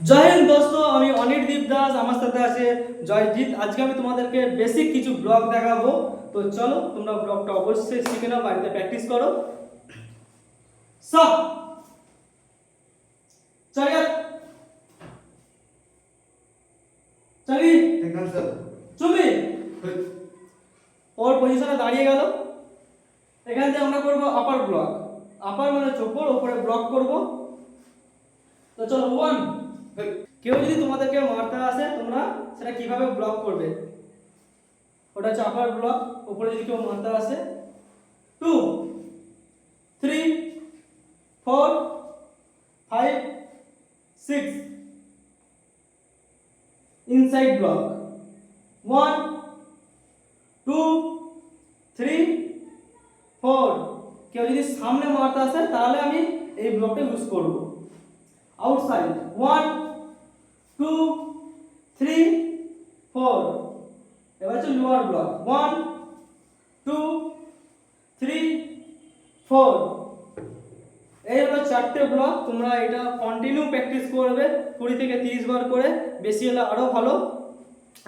জয় হিন্দ দোস্ত, আমি অনির্দীপ দাস, আমার সাথে আছে জয়জিৎ। আজকে আমি তোমাদেরকে বেসিক কিছু ব্লগ দেখাবো। তো চলো, তোমরা ব্লগটা অবশ্যই শিখে নাও, বাড়িতে প্র্যাকটিস করো। সব চলিয়ে চলি চুমি ওর পজিশনে দাঁড়িয়ে গেল। এখান থেকে আমরা করবো আপার ব্লক। আপার মানে চোপড়, উপরে ব্লক করব। তো চলো, ওয়ান। কেউ যদি তোমাদেরকে মারতে আসে, তোমরা সেটা কিভাবে ব্লক করবে, ওটা হচ্ছে আপার ব্লক। উপরে যদি কেউ মারতে আসে, 2 3 4 5 6 ইনসাইড ব্লক। 1 2 3 4। কেউ যদি সামনে মারতে আসে তাহলে আমি এই ব্লকটা ইউজ করব। আউটসাইড 1 2 3 4। এবার হচ্ছে লোয়ার ব্লক 1 2 3 4। এই হলো চারটে ব্লক। তোমরা এটা কন্টিনিউ প্র্যাকটিস করবে 20 থেকে 30 বার করে, বেশি হলে আরো ভালো।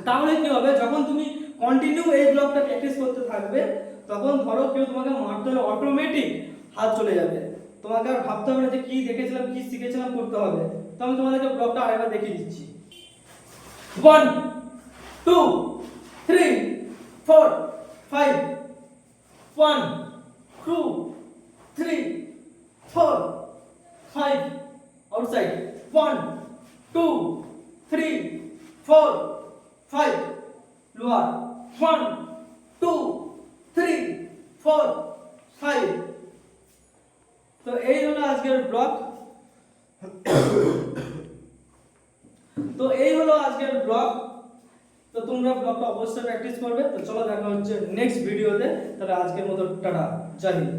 তাহলে কি হবে, যখন তুমি কন্টিনিউ এই ব্লকটা প্র্যাকটিস করতে থাকবে, তখন ধরো কেউ তোমাকে মারতে হলে অটোমেটিক হাত চলে যাবে। তোমাকে আর ভাবতে হবে না যে কি দেখেছিলাম কি শিখেছিলাম করতে হবে। তো আমি তোমাদেরকে ব্লকটা আরেকবার দেখিয়ে দিচ্ছি। 1 2 3 4 5 1 2 3 4 5 outside 1 2 3 4 5 lower 1 2 3 4 5। তো এই হলো আজকের ব্লক। তো তোমরা ব্লগটা অবশ্যই প্র্যাকটিস করবে। তো চলো, দেখা হচ্ছে নেক্সট ভিডিওতে। তাহলে আজকের মতো টাটা, জয় হিন্দ।